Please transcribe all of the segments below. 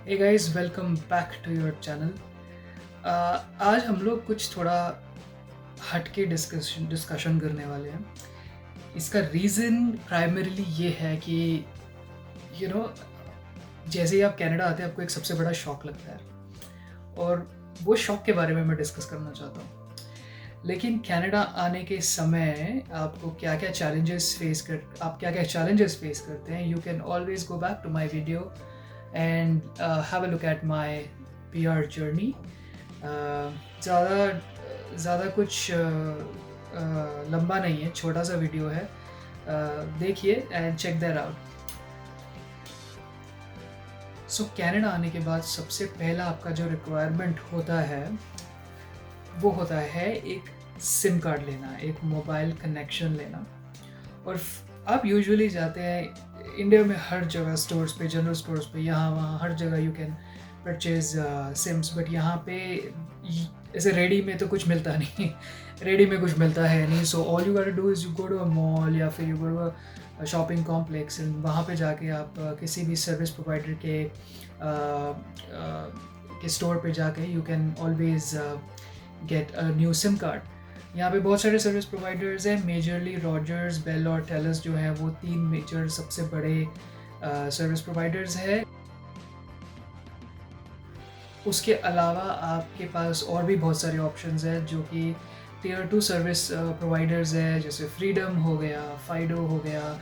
Hey guys, welcome back to your channel. आज हम लोग कुछ थोड़ा हट के डिस्कशन करने वाले हैं। इसका रीज़न प्राइमरीली ये है कि यू नो जैसे ही आप कनाडा आते हैं आपको एक सबसे बड़ा शॉक लगता है, और वो शॉक के बारे में मैं डिस्कस करना चाहता हूँ। लेकिन कनाडा आने के समय आपको क्या क्या चैलेंजेस फेस करते हैं, you can always go back to my video and have a look at my PR journey. ज़्यादा कुछ लंबा नहीं है, छोटा सा वीडियो है। देखिए and check that out. So Canada आने के बाद सबसे पहला आपका जो रिक्वायरमेंट होता है वो होता है एक सिम कार्ड लेना, एक मोबाइल कनेक्शन लेना। और आप यूजुअली जाते हैं इंडिया में हर जगह स्टोर्स पे, जनरल स्टोर्स पे, यहाँ वहाँ हर जगह you can purchase SIMs. But यहाँ पे ऐसे रेडी में तो कुछ मिलता नहीं रेडी में कुछ मिलता है नहीं। So all you got to do is you go to a mall या फिर you go to a shopping complex, and वहाँ पे जाके आप किसी भी सर्विस प्रोवाइडर के स्टोर पे जाके you can always get a new SIM card. यहाँ पे बहुत सारे सर्विस प्रोवाइडर्स हैं, मेजरली रॉजर्स, बेल और टेलस जो है वो तीन मेजर सबसे बड़े सर्विस प्रोवाइडर्स है। उसके अलावा आपके पास और भी बहुत सारे ऑप्शंस हैं जो कि टियर 2 सर्विस प्रोवाइडर्स है, जैसे फ्रीडम हो गया, फाइडो हो गया,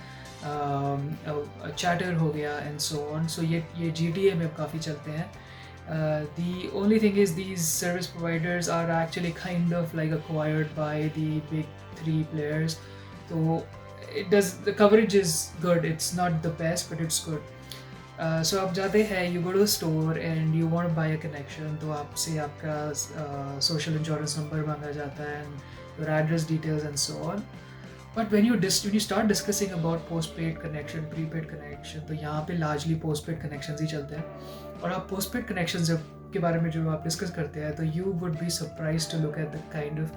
चैटर हो गया एंड सो ऑन। सो ये GTA में काफ़ी चलते हैं। The only thing is these service providers are actually kind of like acquired by the big three players. So the coverage is good. It's not the best, but it's good. So आप जाते हैं, you go to the store and you want to buy a connection, तो आपसे आपका social insurance number मांगा जाता है and your address details and so on. But when you start discussing about postpaid connection, prepaid connection, तो यहाँ पे largely postpaid connections ही चलते हैं। और आप postpaid connections के बारे में जो आप डिस्कस करते हैं, तो you would be surprised to look at the kind of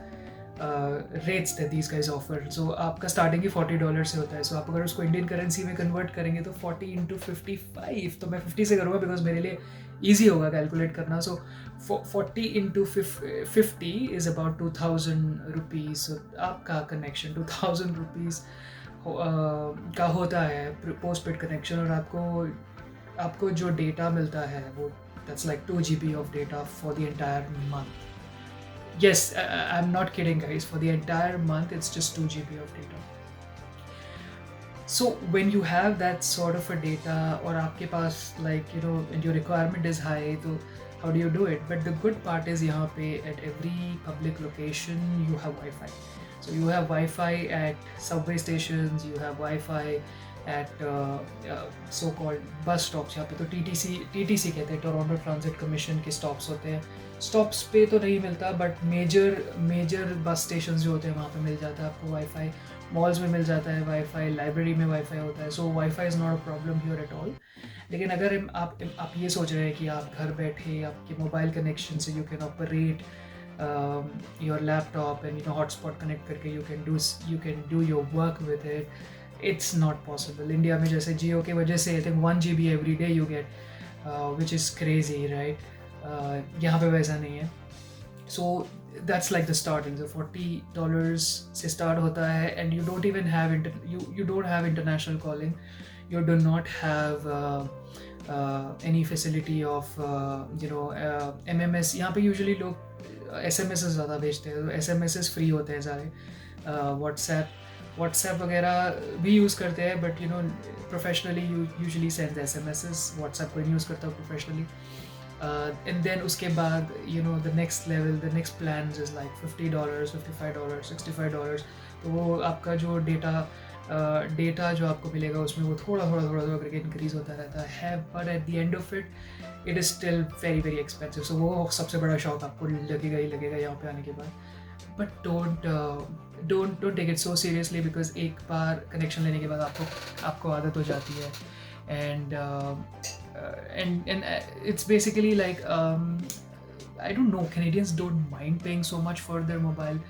rates that these guys offer. So आपका स्टार्टिंग ही $40 से होता है। सो आप अगर उसको इंडियन करेंसी में कन्वर्ट करेंगे तो 40 × 55, तो मैं 50 से करूँगा बिकॉज मेरे लिए ईजी होगा कैलकुलेट करना। सो 40 × 50 इज़ अबाउट 2000 रुपीज़। सो आपका कनेक्शन 2000 रुपीज़ का होता है पोस्ट पेड कनेक्शन। और आपको जो डेटा मिलता है वो that's like 2 GB of data for the entire month. Yes, I'm not kidding, guys. For the entire month, it's just 2 GB of data. So when you have that sort of a data, or आपके पास and your requirement is high, तो how do you do it? But the good part is यहाँ पे at every public location you have Wi-Fi. So you have Wi-Fi at subway stations, you have Wi-Fi at so-called bus stops. यहाँ पे तो TTC कहते हैं, Toronto transit commission के stops होते हैं। स्टॉप्स पे तो नहीं मिलता, बट मेजर बस स्टेशन जो होते हैं वहाँ पे मिल जाता है आपको वाईफाई। मॉल्स में मिल जाता है वाईफाई, लाइब्रेरी में वाईफाई होता है। So WiFi is not a problem here at all. लेकिन अगर आप ये सोच रहे हैं कि आप घर बैठे आपके मोबाइल कनेक्शन से you can operate your laptop and hotspot connect करके you can do your work with it, it's not possible. India में जैसे जियो की वजह से I think 1 GB every day you get, which is crazy, right. यहाँ पे वैसा नहीं है। So that's like the starting. So $40 से स्टार्ट होता है and you don't even have you don't have international calling. You do not have any facility of MMS. यहाँ पे यूजुअली लोग SMS ज़्यादा भेजते हैं, तो SMS फ्री होते हैं सारे। व्हाट्सएप वगैरह भी यूज़ करते हैं, but professionally usually send SMS। WhatsApp कोई नहीं यूज़ करता प्रोफेशनली। And then उसके बाद the next level, the next plans is like $50, $55, $65। तो वो आपका जो डेटा जो आपको मिलेगा उसमें वो थोड़ा करके इंक्रीज़ होता रहता है, but at the end of it is still very very expensive. So वो सबसे बड़ा शौक आपको लगेगा ही लगेगा यहाँ पे आने के बाद। But don't take it so seriously, because एक बार कनेक्शन लेने के बाद आपको आदत हो जाती है। and it's basically like I don't know, Canadians don't mind paying so much for their mobile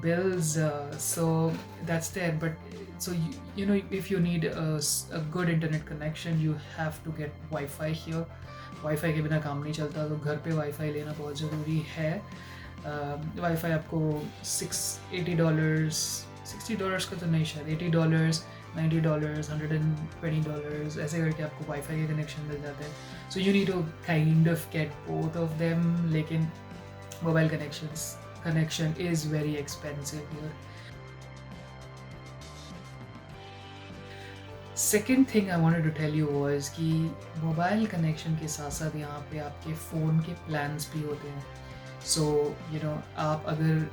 bills. So that's there. But so you know, if you need a good internet connection, you have to get Wi-Fi here. Wifi के बिना काम नहीं चलता, तो घर पे wifi लेना बहुत ज़रूरी है. वाईफाई आपको $80, $60 का तो नहीं, शायद $80, $90, $120 ऐसे करके आपको वाईफाई के कनेक्शन मिल जाते हैं. So you need to kind of get both of them. लेकिन mobile connection is very expensive here. Second thing I wanted to tell you was कि मोबाइल कनेक्शन के साथ साथ यहाँ पे आपके फ़ोन के प्लान्स भी होते हैं. सो यू नो, आप अगर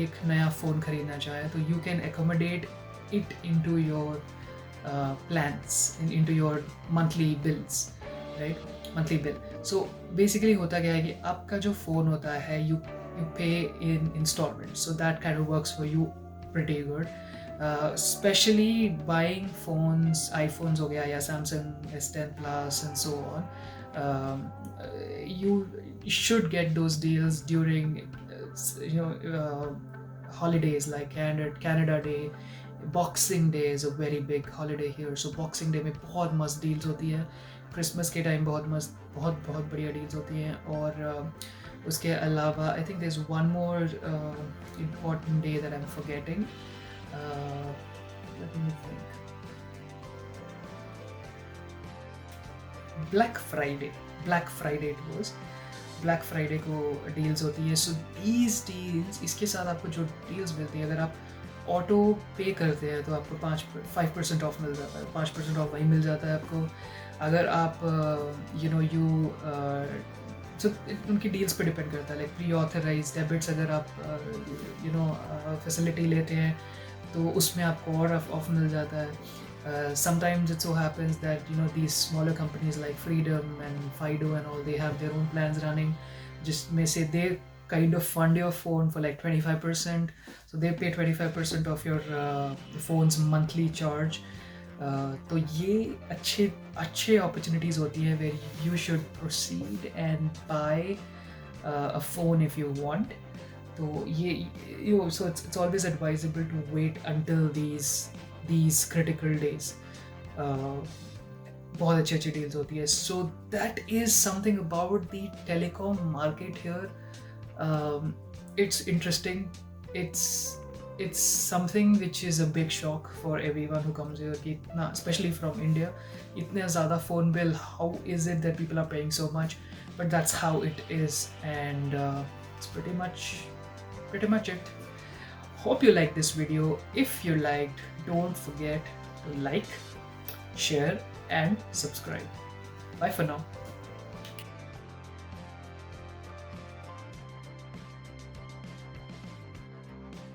एक नया फ़ोन ख़रीदना चाहें तो you can accommodate it into your plans, into your monthly bills, right? Monthly bill. So basically होता क्या है कि आपका जो फ़ोन होता है you pay in installments, so that kind of works for you pretty good. Especially buying phones, iPhones हो गया या Samsung S10 Plus and so on, you should get those deals during holidays like Canada Day. Boxing Day is a very big holiday here, so Boxing Day में बहुत मस्त deals होती है. Christmas के time बहुत मस्त, बहुत बढ़िया deals होती हैं. और उसके अलावा I think there's one more important day that I'm forgetting. Let me think. Black Friday it was. Black Friday को deals होती है. So these deals, इसके साथ आपको जो deals मिलती है, अगर आप ऑटो पे करते हैं तो आपको 5% ऑफ मिल जाता है. 5% ऑफ वही मिल जाता है आपको. अगर आप so उनकी डील्स पे डिपेंड करता है. लाइक प्री ऑथराइज डेबिट्स अगर आप फैसिलिटी लेते हैं तो उसमें आपको और ऑफ मिल जाता है. Sometimes it so happens that these smaller companies like Freedom and Fido and all, they have their own plans running, जिसमें से they kind of fund your phone for like 25%, so they pay 25% of your phone's monthly charge. तो ये अच्छे opportunities होती हैं where you should proceed and buy a phone if you want. तो ये so it's always advisable to wait until these critical days. बहुत अच्छी deals होती है. So that is something about the telecom market here. It's interesting. It's something which is a big shock for everyone who comes here, कि इतना, especially from India, इतने ज़्यादा phone bill. How is it that people are paying so much? But that's how it is, and it's pretty much it. Hope you liked this video. If you liked, don't forget to like, share and subscribe. Bye for now.